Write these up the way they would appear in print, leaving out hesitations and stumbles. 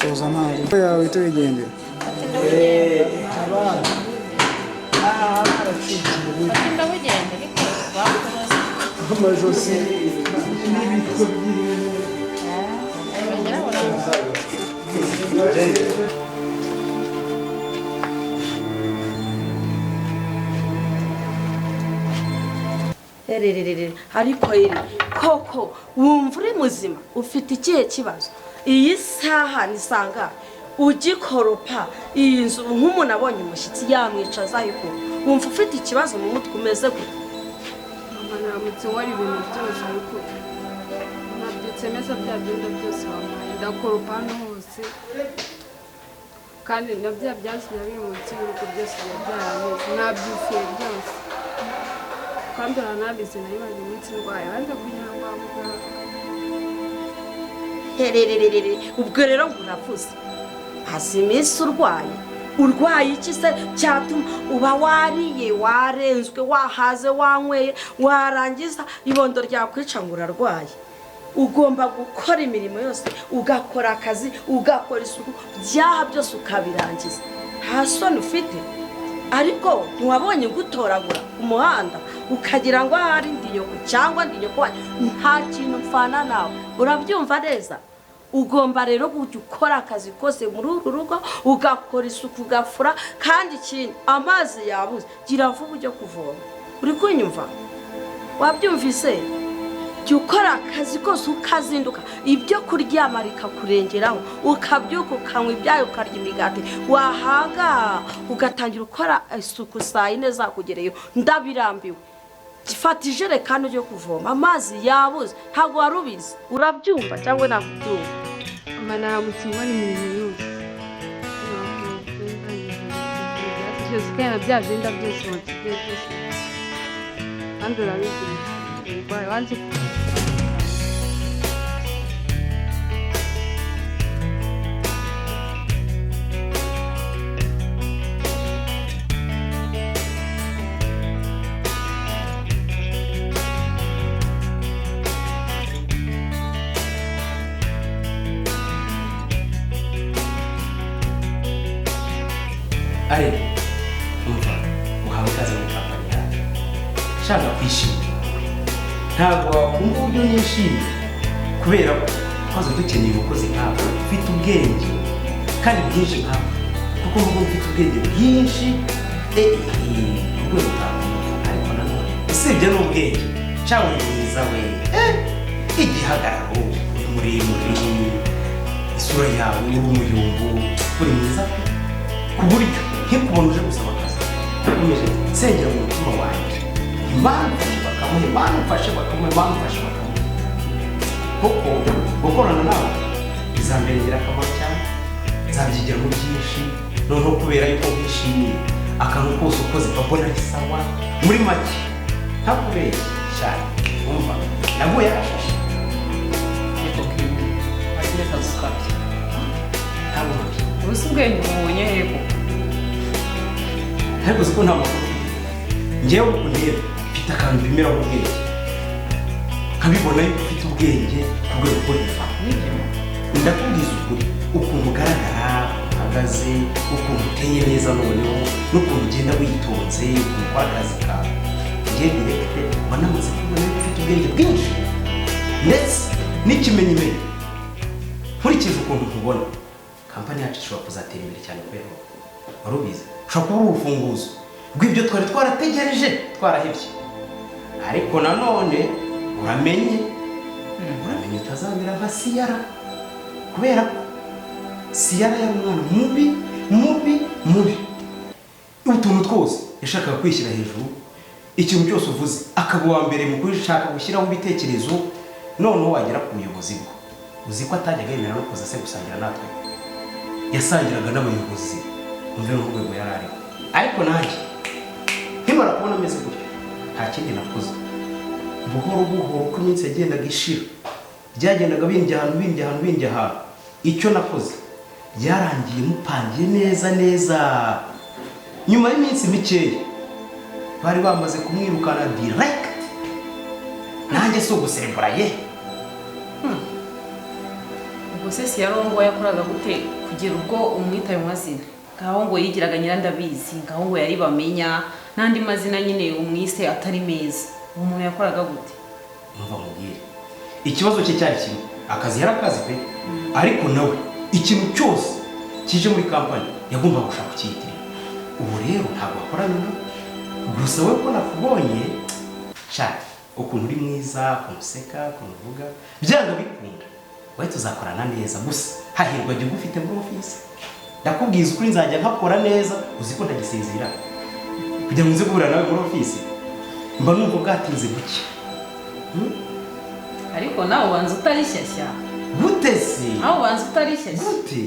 kuza ntari yawe tubigendera abana aracikiye ndabugenda ariko bakuroza amajosi n'ibiko ariko koko wumva uri muzima ufite ikihe kibazo iyi saha nisanga ugikoropa iyi nzu nk'umuntu abonye umushyitsi yamwicaza ariko wumva ufite ikibazo mu mutwe umeze gute mama naramutse wari ibintu byose ariko nabyutse neza bya byenda byose wampaye ndakoropa hano hose kandi na bya byasigaye biri munsi y'urugo byose byarameze nabyufiye byose kandi uranabizi nayo bari iminsi ndwaye banza kugira ngo muganga ubwo rero ngo uravuze hasi iminsi urwaye iki se cyatuma uba wariye warenzwe wahaze wanyweye warangiza ibondo ryakwica ngo urarwaye ugomba gukora imirimo yose ugakora akazi ugakora isuku byaha byose ukabirangiza nta soni ufite ariko ntiwabonye gutoragura umuhanda ukagira ngo ahari ndi nyoko cyangwa ndi nyoko wanyu nta kintu mfana nawe urabyumva neza ugomba rero kujya ukora akazi kose muri uru rugo ugakora isuku ugafura kandi ikindi amazi yabuze gira vuba ujye kuvoma uri kunyumva wabyumvise jya ukora akazi kose ukazinduka ibyo kuryama rikakurengeraho ukabyuka ukanywa ibyayo ukarya imigati wahanga ugatangira ukora isuku saa yine zakugereyo ndabirambiwe fata ijerekani ujye kuvoma amazi yabuze ntabwo wari ubizi urabyumva cyangwa ntabwo ubyumva mama naramutse wari imirimo yose byose kandi na bya byenda byose wansigaye byose kandi urabizi urwaye wanze ari umva uhawe ikaze muri kampani yacu shaka kwishimira ntabwo wakumva uburyo nishimye kubera ko twaza dukeneye umukozi nkawe ufite ubwenge kandi bwinshi nkawe kuko nubwo ufite ubwenge bwinshi urwego utakumva ariko nanone usibye n'ubwenge cyangwa ni mwiza we igihagararo uri muremure isura yawe uri umuyumbu uri mwiza ku buryo nk'ukubona uje gusaba akazi nakomeje nsengera mu mutima wanjye Imana bakamuha Imana ufashe bakamuha Imana ufashe bakamuha kuko gukorana nawe bizambera ingirakamaro cyane nzabyigiramo byinshi noneho kubera yuko wishimiye akantu kose ukoze mbona ari sawa muri make ntakubeshye cyane wumva naguye yarashashe ariko kibi wagiye kazi kabye ntabwo ubuze ubwenge mubonye hego ariko uzi ko nta makuru njyewe ukundeba mfite akantu mpimira ubwenge nkabibona yuko ufite ubwenge ku rwego rwo hejuru ndakubwiza ukuri ukuntu ugaragara uhagaze ukuntu uteye neza noneho n'ukuntu ugenda witonze ukuntu ukora akazi kawe njyewe direkite wanamaze kubona yuko ufite ubwenge bwinshi ndetse n'ikimenyimenyi nkurikije ukuntu nkubona kampani yacu ishobora kuzatera imbere cyane kubera wari ubizi ushobora kuba uri urufunguzo rw'ibyo twari twarategereje twarahebye ariko nanone uramenye utazamera nka siyara kubera ko siyara yari umwana mubi utuntu twose yashakaga kwishyira hejuru ikintu cyose uvuze akaba uwa mbere mu gushaka gushyiraho ibitekerezo noneho wagera ku buyobozi bwo uzi ko atajyaga yemera no kuza se gusangira natwe yasangiraga n'abayobozi umve n'urwego yari ariho ariko nanjye nkimara kubona ameze gutyo nta kindi nakoze buhoro buhoro uko iminsi yagendaga ishira byagendaga binjya ahantu icyo nakoze byarangiye mupangiye neza nyuma y'iminsi mikeya bari bamaze kumwirukana direct nanjye si uguserebura ye ubwo ubwo se si yarongo yakoraga gute kugira ubwo umwita ayo mazina ngaho ngo yigiraga Nyirandabizi ngaho ngo yari bamenya n'andi mazina nyine umwise atari meza uwo muntu yakoraga gute umva mubwire ikibazo cye cyari kimwe akazi yarakazi pe ariko nawe ikintu cyose kije muri kampani yagomba gushaka kuyitira ubu rero ntabwo akorana nawe gusa we ko nakubonye shaka ukuntu uri mwiza kumuseka kumuvuga byanga bikunda we tuzakorana neza gusa hahirwa jye ugufite muri office ndakubwiza ukuri nzajya nkakora neza uzi ko ndagisezera kugira ngo nze guhura nawe muri office mba numva bwatinze buke ariko nawe ubanza utari shyashya gute se nawe ubanza utari shyashya gute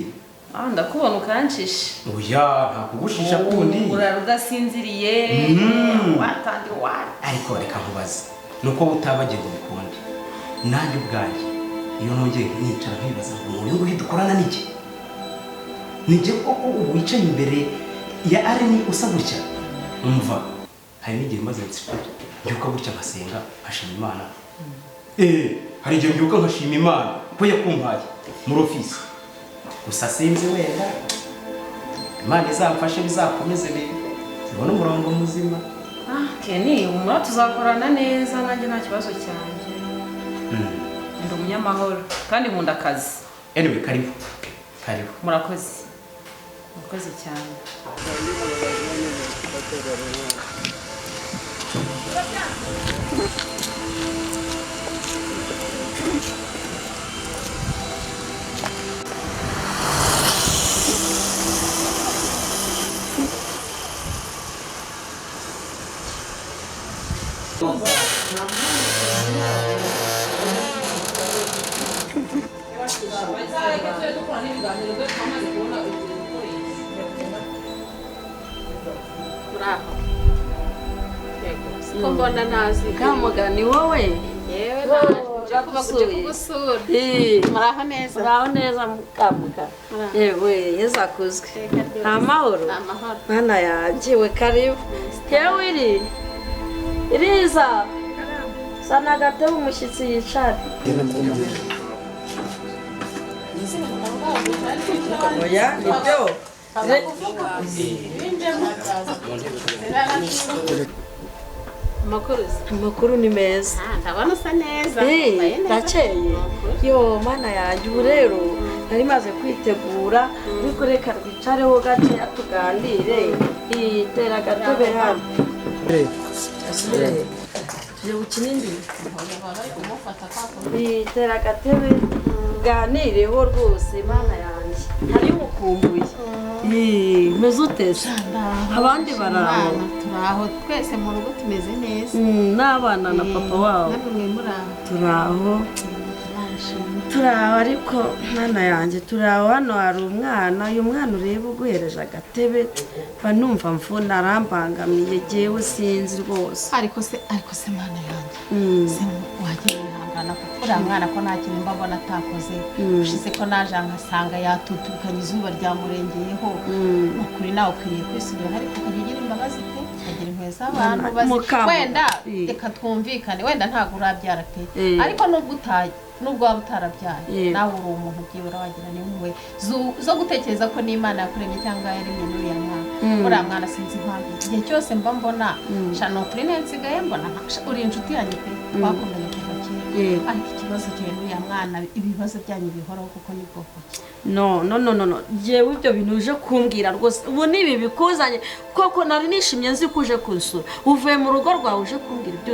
ndakubona ukanshisha oya nta kugushisha kundi urara udasinziriye watandi wari ariko reka nkubaze nuko utabagenda ubikundi nanjye ubwanjye iyo nongeye nicara nkibaza ngo umuntu nguyu dukorana n'iki nijye koko ubu wicaye imbere ya areni usa gutya umva hari n'igihe maze mbyuka gutya nkasenga nkashima Imana hari igihe mbyuka nkashima Imana ko yakumpaye muri office gusa sinzi wenda Imana izamfashe bizakomeze bibone umurongo muzima Kenny umura tuzakorana neza nanjye nta kibazo cyanjye ndi umunyamahoro kandi nkunda akazi anyway karibu murakoze cyane mbona nazi kamugani wowe yewe kugusura muraho neza mukamuka yewe yezakuzwe nta mahoro mwana yanjye we karibu yewe iriza sana agatebe umushyitsi yicara oya nibyo amakuru ni meza ndabona usa neza ndakeye yo mana yanjye ubu rero nari maze kwitegura ariko reka twicareho gakeya tuganire itera agatebe hano tujye gukina indi itera agatebe tuganireho rwose mana yanjye hariyo umukumbuye meze uteze abandi baraho turaho twese mu rugo tumeze neza n'abana na papa wabo turaho ariko mwana yanjye turaho hano hari umwana uyu mwana ureba uguhereje agatebe banumva mvuna arambangamiye jyewe sinzi rwose ariko se mwana yanjye se wagiye wihangana kuko uriya mwana ko nta kintu mba mbona atakoze ushize ko naje nkasanga yatutukanye izuba ryamurengeyeho ukuri nawe ukwiriye kwisubira ariko ukajya ugira imbabazi pe ukagira impuhwe z'abantu wenda reka twumvikane wenda ntabwo urabyara pe ariko nubwo waba utarabyaye nawe uri umuntu byibura wagira n'impuhwe zo gutekereza ko n'Imana yakuremye cyangwa yaremye n'uriya mwana uriya mwana sinzi impamvu igihe cyose mba mbona shano kuri ne nsigaye mbona uri inshuti yanjye pe twakundanye kuva kera ariko ikibazo cyawe n'uriya mwana ibibazo byanyu bihoraho kuko ni bwoko no jewe ibyo bintu uje kumbwira rwose ubu nibi bikuzanye koko nari nishimye nzi ko uje kunsura uvuye mu rugo rwawe uje kumbwira ibyo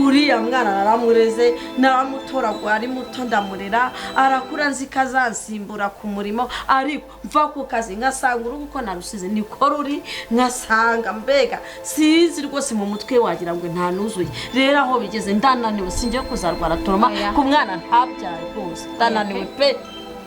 uriya mwana naramureze naramutoragwa ari muto ndamurera arakura nzi kazansimbura ku murimo ariko mva ku kazi nkasanga urugo uko narusize niko ruri nkasanga mbega sizi rwose mu mutwe wagira ngo nta nuzuye rero aho bigeze ndananiwe singiye kuzarwara toroma ku mwana ntabyaye rwose ndananiwe pe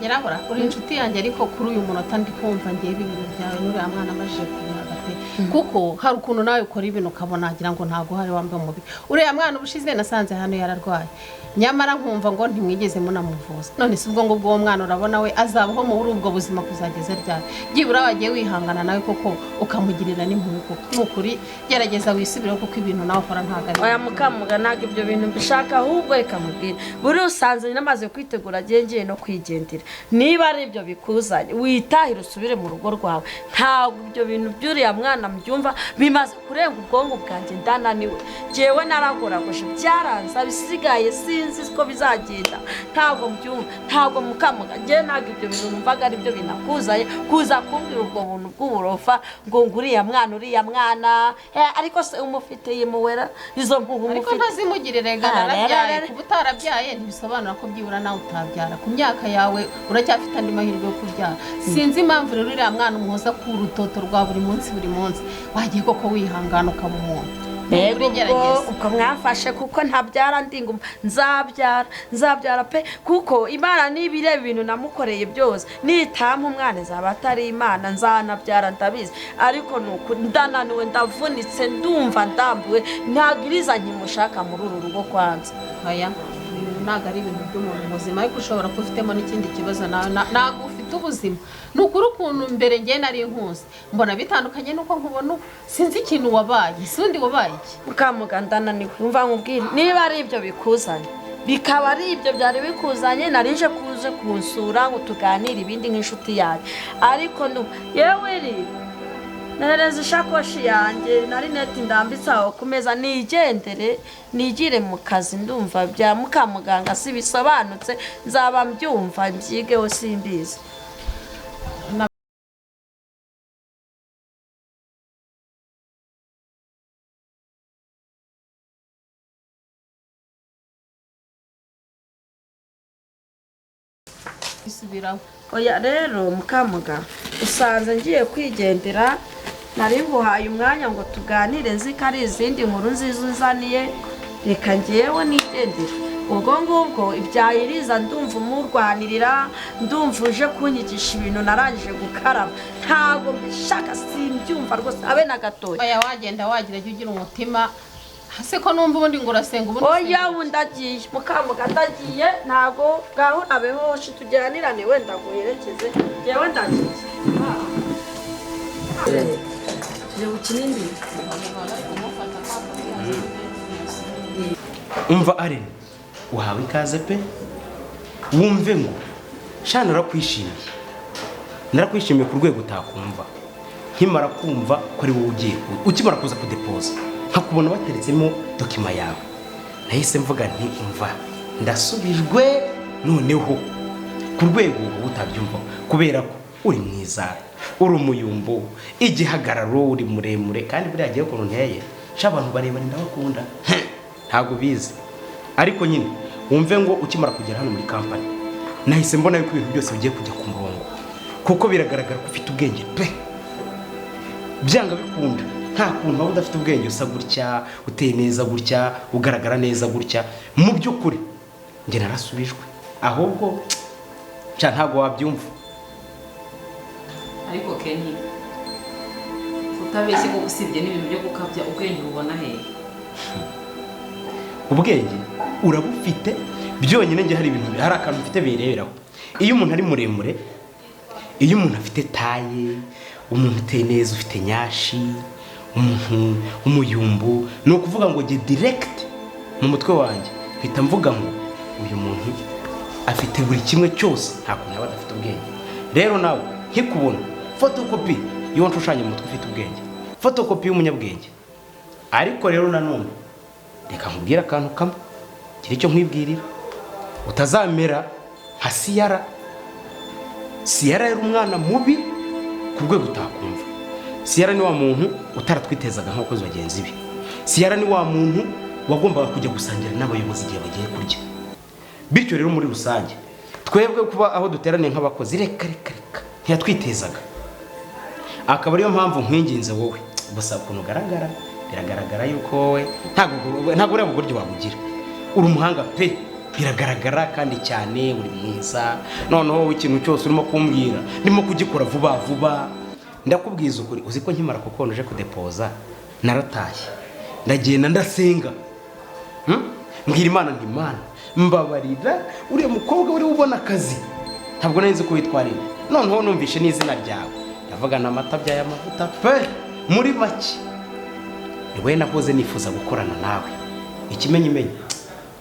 nyirabura uri inshuti yanjye ariko kuri uyu munota ndi kumva ngiye ibintu byawe n'uriya mwana amajije kubihagarara pe kuko hari ukuntu nawe ukora ibintu ukabona agira ngo ntago hari wambaye mubi uriya mwana ubushize nasanze hano yararwaye nyamara nkumva ngo ntimwigeze munamuvuza none si ubwo ngubwo uwo mwana urabona we azabaho muri ubwo buzima kuzageza ryari byibura wagiye wihangana nawe koko ukamugirira n'impuhwe koko nukuri gerageza wisubireho kuko ibintu nawe ukora ntago ari oya mukamuga ntabwo ibyo bintu mbishaka ahubwo reka mubwire buri usanze namaze kwitegura agengeye no kwigendera niba ari ibyo bikuzanye witahira usubire mu rugo rwawe ntabwo ibyo bintu by'uriya mwana mbyumva bimaze kurenga ubwonko bwanjye ndananiwe jewe naragoraguje byaranze bisigaye sinzi ko bizagenda ntabwo mbyumva ntabwo mukamuga njye ntabwo ibyo bintu numvaga ari byo binakuzanye kuza kumbwira ubwo buntu bw'uburofa ngo uriya mwana ariko se umufite yimuwera izo mpuhu ariko ntazimugirire narabyaye kuba utarabyaye ntibisobanura ko byibura nawe utabyara ku myaka yawe uracyafite andi mahirwe yo kubyara sinzi impamvu rero uriya mwana umuhoza ku rutoto rwa buri munsi wagiye koko wihangana ukaba umuntu uko mwafashe kuko ntabyara ndinguma nzabyara pe kuko imana niba ireba ibintu namukoreye byose nitampa umwana izaba atari imana nzanabyara ndabizi ariko nuko ndananiwe ndavunitse ndumva ndambuwe ntabwo iriza nkimushaka muri uru rugo kwanza aya ntabwo ari ibintu by'umuntu muzima ariko ushobora kuba ufitemo n'ikindi kibazo ntabwo ufite ubuzima ni ukuri ukuntu mbere ngiye nari nkuzi mbona bitandukanye nuko nkubona sinzi ikintu wabaye sundi wabaye iki mukamugandana ni kumva nkubwire niba ari ibyo bikuzanye bikaba ari ibyo byari bikuzanye narije kuze kunsura ngo tuganire ibindi nk'inshuti yanjye ariko yewe nahereza ishakoshi yanjye nari neti ndambitse aho ku meza nigire mu kazi ndumva bya mukamuganga si bisobanutse nzaba mbyumva mbyigeho simbizi oya rero mukamuga usanze ngiye kwigendera nari nguhaye umwanya ngo tuganire nzi ko ari izindi nkuru nziza uzaniye reka ngewe nigendera ubwo ngubwo ibyayiriza ndumva umurwanirira ndumva uje kunyigisha ibintu narangije gukaraba ntabwo mbishaka simbyumva rwose abe na gatoya oya wagenda wagira jya ugira umutima hase ko numva ubundi ngo urasenga ubundi oya ndagiye mukamuga ndagiye ntabwo bwaho nabeho tugeranirane wenda guherekeze ngewe ndagiye umva ari uhawe ikaze pe wumve ngo sha narakwishimiye ku rwego utakumva nkimara kumva ko ari wowe ugiye ukimara kuza kudepoza nkakubona bateretsemo dokima yawe nahise mvuga nti umva ndasubijwe noneho ku rwego utabyumva kubera ko uri mwiza uri umuyumbo igihagararo uri muremure kandi buriya gihe ukuntu nteye sha abantu barebare ndabakunda ntabwo bizi ariko nyine wumve ngo ukimara kugera hano muri kampani nahise mbona yuko ibintu byose bigiye kujya ku murongo kuko biragaragara ko ufite ubwenge pe byanga bikunda nta kuntu waba udafite ubwenge usa gutya uteye neza gutya ugaragara neza gutya mu by'ukuri njye narasubijwe ahubwo ntabwo wabyumva ariko Kenny utabeshye ko usibye n'ibintu byo gukabya ubwenge ubona hehe ubwenge urabufite byonyine njye hari ibintu hari akantu mfite bireberaho iyo umuntu ari muremure iyo umuntu afite taye umuntu uteye neza ufite nyashi umuntu umuyumbu ni ukuvuga ngo jye direct mu mutwe wanjye mpita mvuga ngo uyu muntu afite buri kimwe cyose nta kuntu yaba adafite ubwenge rero nawe nkikubona fotokopi y'uwo nshushanya mu mutwe ufite ubwenge fotokopi y'umunyabwenge ariko rero nanone reka nkubwire akantu kamwe gira icyo nkwibwirira utazamera nka siyara yari umwana mubi ku rwego utakumva siyara ni wa muntu utaratwitezaga nk'abakozi bagenzi be siyara ni wa muntu wagombaga kujya gusangira n'abayobozi igihe bagiye kurya bityo rero muri rusange twebwe kuba aho duteraniye nk'abakozi reka ntiyatwitezaga akaba ariyo mpamvu nkwinginze wowe gusa ukuntu ugaragara biragaragara yuko wowe ntabwo ureba uburyo wabugira uri umuhanga pe biragaragara kandi cyane uri mwiza noneho ikintu cyose urimo kumbwira ndimo kugikora vuba vuba ndakubwiza ukuri uzi ko nkimara kukonje kudepoza naratashye ndagenda ndasenga mbwira Imana nti Imana mbabarira uriya mukobwa uri ubona akazi ntabwo nari nzi ko witwarira noneho numvishe n'izina ryawe ndavugana amatabya y'amavuta pe muri make niwe nahoze nifuza gukorana nawe ikimenyimenyi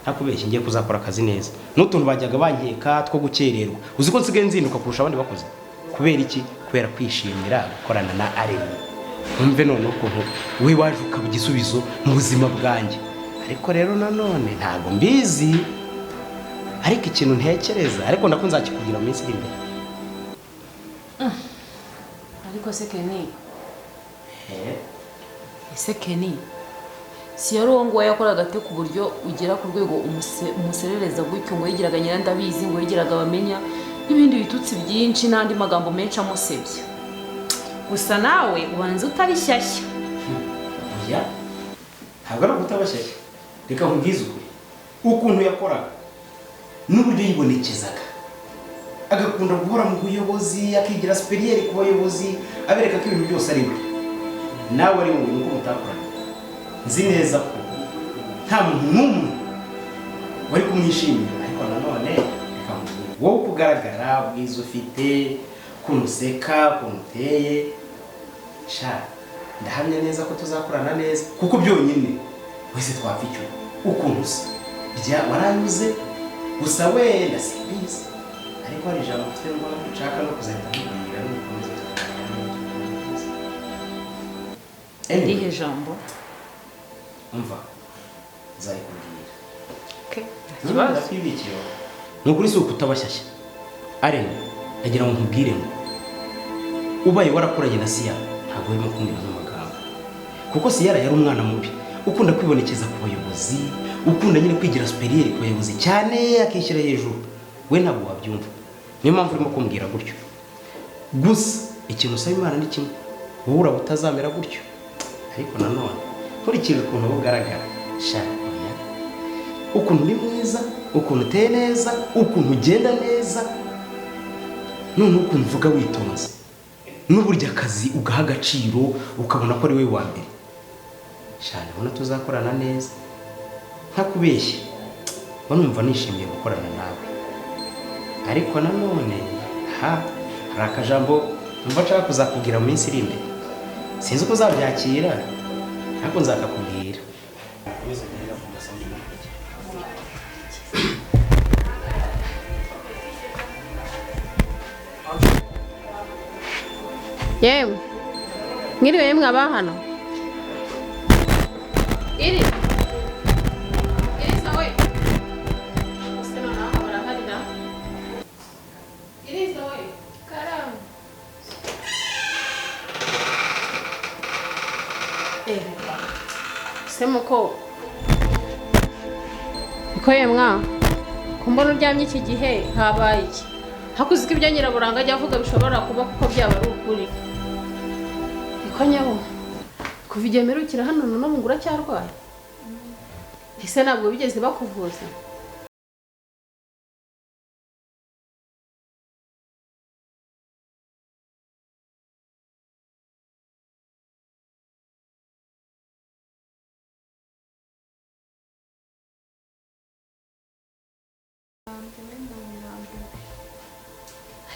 ntakubeshye ngiye kuzakora akazi neza n'utuntu bajyaga bankeka two gukererwa uzi ko nsigaye nzinduka kurusha abandi bakoze kubera iki kubera kwishimira gukorana na Areni umve noneho ukuntu we waje ukaba igisubizo mu buzima bwanjye ariko rero nanone ntabwo mbizi ariko ikintu ntekereza ariko ndako nzakikugira mu minsi iri imbere ariko se Kenny ese Kenny si yari uwo nguwo yakoraga ate ku buryo ugera ku rwego umuserereza gutyo ngo yigiraga nyirandabizi ngo yigiraga bamenya n'ibindi bitutsi byinshi n'andi magambo menshi amusebya gusa nawe ubanza utari shyashya oya ntabwo ari ugutabashyashya reka nkubwize ukuri ukuntu yakoraga n'uburyo yibonekezaga agakunda guhora mu buyobozi akigira superiere ku bayobozi abereka ko ibintu byose ari we nawe ari wowe nuko mutakorana nzi neza ko nta muntu n'umwe wari kumwishimira ariko nanone reka nkubwire wowe kugaragara ubwiza ufite ukuntu useka ukuntu uteye sha ndahamya neza ko tuzakorana neza kuko byonyine wese twapfa icyo ukuntu usa waranyuze gusa wenda simbizi ariko hari ijambo mfite ngo nshaka no kuzahita nkubwira n'ukomeza irihe jambo umva nzayikubwira ikibazo ni ukuri si ukutabashyashya Areni ndagira ngo nkubwire ngo ubaye warakoranye na Siyara ntabwo urimo kumwira n'amagambo kuko Siyara yari umwana mubi ukunda kwibonekeza ku bayobozi ukunda nyine kwigira superiere ku bayobozi cyane akishyira hejuru we ntabwo wabyumva niyo mpamvu urimo kumbwira gutyo gusa ikintu usaba Imana ni kimwe wowe uraba utazamera gutyo ariko nanone nkurikije ukuntu wowe ugaragara sha ukuntu uri mwiza ukuntu uteye neza ukuntu ugenda neza none ukuntu uvuga witonze n'uburyo akazi ugaha agaciro ukabona ko ari we wa mbere shana ubona tuzakorana neza ntakubeshye numva nishimiye gukorana nawe ariko nanone hari akajambo numva nshaka kuzakubwira mu minsi iri imbere sinzi uko uzabyakira ariko nzakakubwira yewe mwiriwe yemwe aba hano iri sawe use noneho baraharira iri sawe karamu se muko niko yemwa kumbona uryamye iki gihe habaye iki hakuzi ko ibyo nyiraburanga ajya avuga bishobora kuba kuko byaba ari ukuri niko nyabo kuva igihe mperukira hano none ubu ngo uracyarwaye ese ntabwo bigeze bakuvuza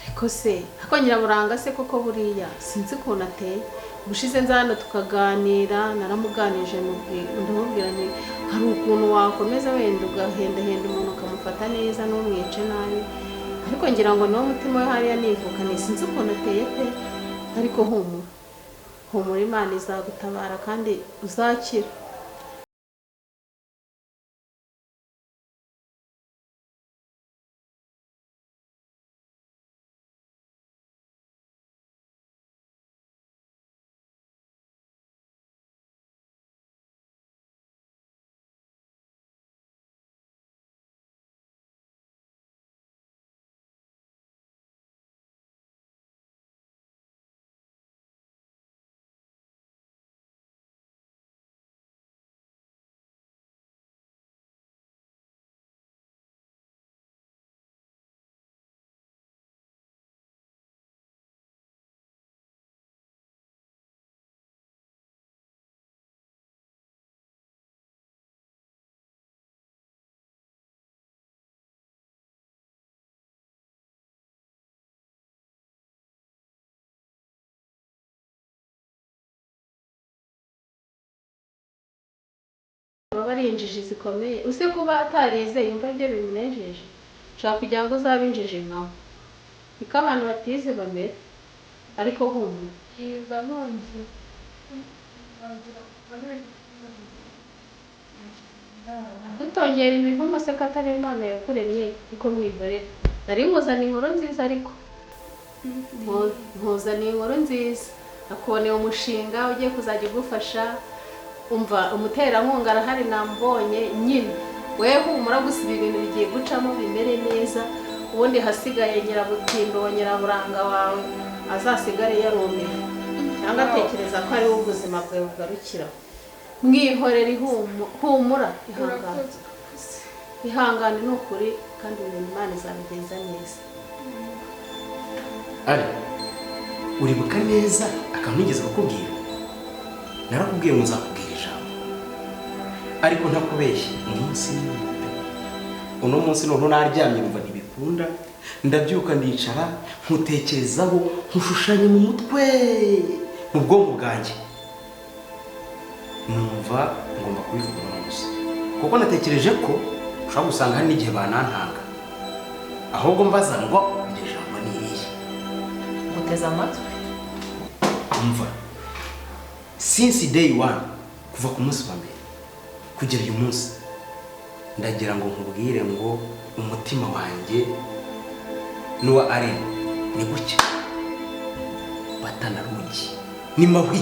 ariko se ako nyiraburanga se koko buriya sinzi ukuntu ateye ubushize nza hano tukaganira naramuganije ndamubwira nti hari ukuntu wakomeza wenda ugahendahenda umuntu ukamufata neza n'umwice nabi ariko ngira ngo niwo mutima we hariya nivukane sinzi ukuntu ateye pe ariko humura humura Imana izagutabara kandi uzakira ari injiji zikomeye uzi kuba atarize yumva ibyo bimunejeje ushaka kugira ngo uzabe injiji nkawe niko abantu batize bamera ariko humura yiga nonze dutongera imivumo se ko atari Imana yakuremye niko mwigorera nari nkuzaniye inkuru nziza ariko nkuzaniye inkuru nziza nakuboneye umushinga ugiye kuzajya ugufasha umva umuterankunga arahari nambonye nyine wewe humura gusa ibi bintu bigiye gucamo bimere neza ubundi hasigaye nyirabutindo nyiraburanga wawe azasigare yarumiwe cyangwa atekereza ko ari ubuzima bwawe bugarukira mwihorera humura ihangane ni ukuri kandi ibintu Imana izabigenza neza ari uribuka neza akantu nigeze kukubwira narakubwiye ngo nzakubwira ijambo ariko ntakubeshye uno munsi noneho naryamye numva ntibikunda ndabyuka ndicara nkutekerezaho nkushushanya mu mutwe mu bwonko bwanjye numva ngomba kubivuga uno munsi kuko natekereje ko ushobora gusanga hari n'igihe banantanga ahubwo mbaza ngo iryo jambo ni irihe guteza amatwi umva since day one kuva ku munsi wa mbere kugera uyu munsi ndagira ngo nkubwire ngo umutima wanjye n'uwa Arena ni gutya batanarugi ni mahwi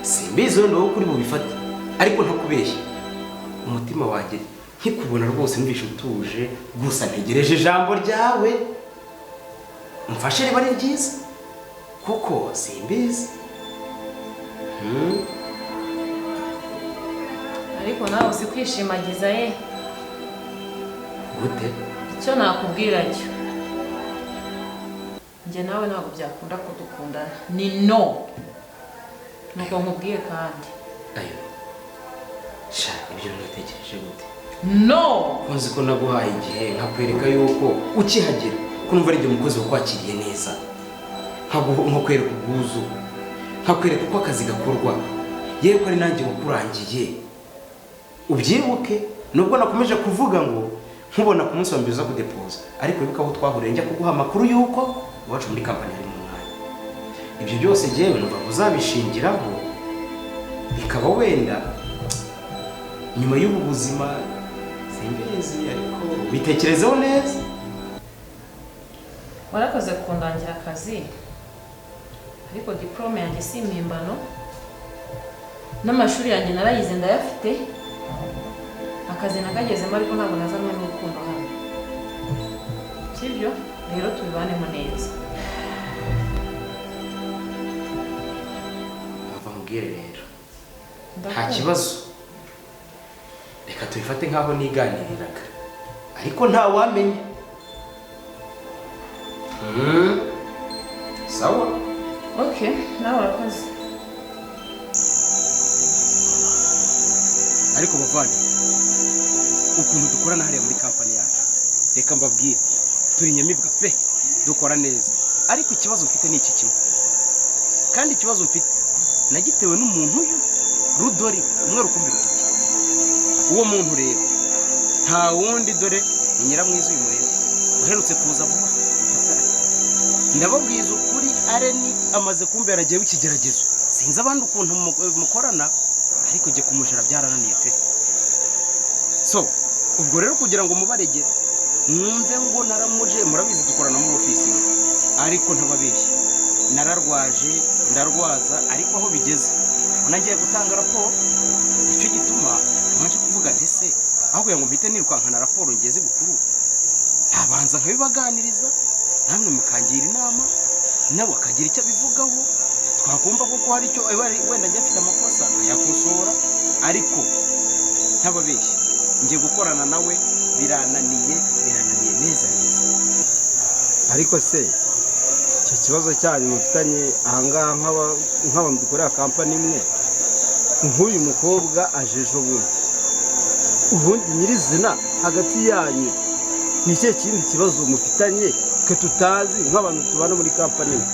simbizi wenda wowe kuri bubifate ariko ntakubeshya umutima wanjye nkikubona rwose numvishe utuje gusa ntegereje ijambo ryawe mfashe riba ari ryiza kuko simbizi ariko nawe uzi kwishimagiza ye gute icyo nakubwira cyo njye nawe ntabwo byakunda kudukundana ni no nuko nkubwiye kandi ayo sha ibyo natekereje gute no nzi ko naguhaye igihe nkakwereka yuko ukihagera ko numva ari umukozi wakwakiriye neza nkakwereka ubwuzu nkakwereka uko akazi gakorwa yewe ko ari nanjye wakurangiye ubyibuke nubwo nakomeje kuvuga ngo nkubona ku munsi wa mbere uza kudepoza ariko wibuka aho twahuriye njya kuguha amakuru yuko iwacu muri kampani ari mu mwanya ibyo byose jyewe numva uzabishingiraho bikaba wenda nyuma y'ubu buzima simbizi ariko bitekerezeho neza warakoze kundangira akazi ariko diplome yanjye si impimbano n'amashuri yanjye narayize ndayafite akazi nakagezemo ariko ntabwo nazanwe n'urukundo hano sibyo rero tubibanemo neza ava mubwire rero nta kibazo reka tubifate nk'aho niganiriraga ariko nta wamenya sawa okay nawe urakoze ariko bavandi ukuntu dukorana hariya muri kampani yacu reka mbabwire turi nyamibwa pe dukora neza ariko ikibazo mfite ni iki kimwe kandi ikibazo mfite nagitewe n'umuntu uyu Rudori umwe rukumbi rutoki uwo muntu rero nta wundi dore ni Nyiramwiza uyu murebe uherutse kuza vuba ndababwiza ukuri Areni amaze kumbera agiye w'ikigeragezo sinzi abandi ukuntu mukorana ariko jye kumujara byarananiye pe so ubwo rero kugira ngo mubarege mwumve ngo naramuje murabizi dukorana muri ofisi ariko ntababeshye nararwaje ndarwaza ariko aho bigeze nagiye gutanga raporo icyo gituma namaje kuvuga ntese aho kugira ngo mpite nirukankana raporo ngeze bukuru ntabanza nkabibaganiriza namwe mukangira inama nabo akagira icyo abivugaho twagomba kuko hari icyo wenda njye afite amakosa nkayakosora ariko ntababeshye ngiye gukorana nawe birananiye neza neza ariko se icyo kibazo cyanyu mufitanye ahangaha nk'abantu dukorera kampani imwe nk'uyu mukobwa aje ejo ubundi nyirizina hagati yanyu ni ikihe kindi kibazo mufitanye twe tutazi nk'abantu tubana muri kampani imwe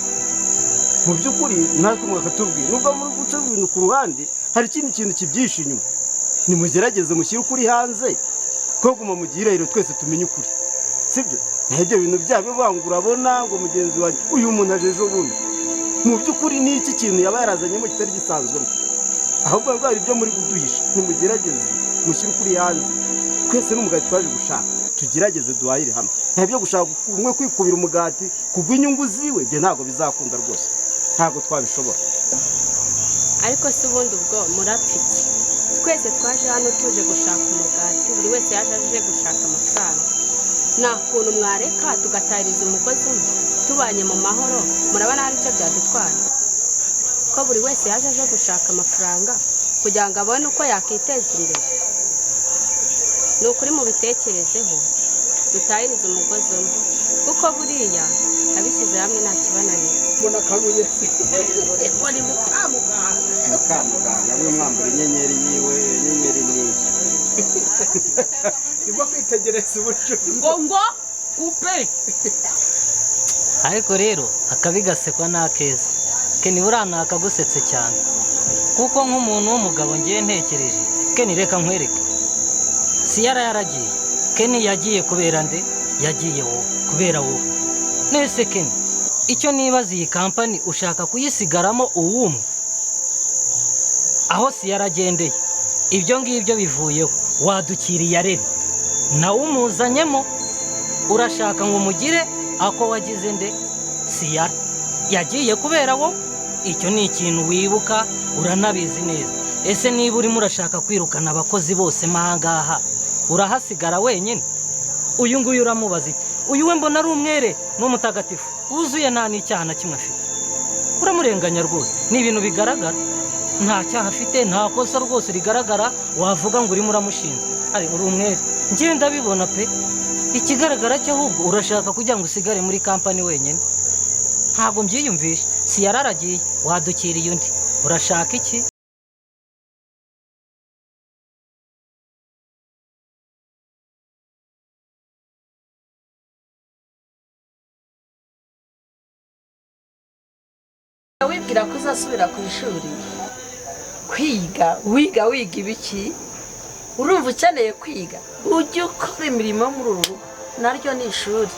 mu by'ukuri natwe mwakatubwira nubwo muri guca ibintu ku ruhande hari ikindi kintu kibyihishe inyuma nimugerageze mushyire ukuri hanze ko guma mu gihirahiro twese tumenye ukuri sibyo naho ibyo bintu byabo bivuga ngo urabona ngo mugenzi wanjye uyu muntu aje ejo bundi mu by'ukuri ni iki kintu yaba yarazanyemo kitari gisanzwemo ahubwo rwari ibyo muri kuduhisha nimugerageze mushyire ukuri hanze twese n'umugati twaje gushaka tugerageze duhahire hamwe nta byo gushaka umwe kwikubira umugati kubw'inyungu ziwe ibyo ntabwo bizakunda rwose ntabwo twabishobora ariko si ubundi ubwo murapfiki twese twaje hano tuje gushaka umugati buri wese yaje aje gushaka amafaranga nta kuntu mwareka tugatahiriza umugozi umwe tubanye mu mahoro murabona hari icyo byadutwara ko buri wese yaje aje gushaka amafaranga kugira ngo abone uko yakiteza imbere ni ukuri mubitekerezeho dutahiriza umugozi umwe kuko buriya abishyize hamwe nta kibananira mbona akabuye se ni mukamuganga mwe mwambura inyenyeri yiwe inyenyeri niyi ndimo kwitegereza ubucuruzi ngo kupe ariko rero akabi gasekwa n'akeza keni buriya ntakagusetse cyane kuko nk'umuntu w'umugabo ngiye ntekereje keni reka nkwereke si yaragiye keni yagiye kubera nde yagiye wowe kubera wowe nese keni icyo nibaza iyi kampani ushaka kuyisigaramo uwumwe aho si yaragendeye ibyo ngibyo bivuyeho wadukiriye arebe nawe umuzanyemo urashaka ngo umugire ako wagize nde si yagiye kubera wowe icyo ni ikintu wibuka uranabizi neza ese niba urimo urashaka kwirukana abakozi bose mahangaha urahasigara wenyine uyu nguyu uramubaza iki uyu we mbona ari umwere n'umutagatifu wuzuye nta n'icyaha na kimwe afite uramurenganya rwose ni ibintu bigaragara nta cyaha afite nta kosa rwose rigaragara wavuga ngo urimo uramushinja ari uri umwere njyewe ndabibona pe ikigaragara cyo ahubwo urashaka kugira ngo usigare muri kampani wenyine ntabwo mbyiyumvishe si yararagiye wadukiriye undi urashaka iki wibwira ko uzasubira ku ishuri wiga ibiki urumva ukeneye kwiga ujye ukora imirimo yo muri uru rugo naryo ni ishuri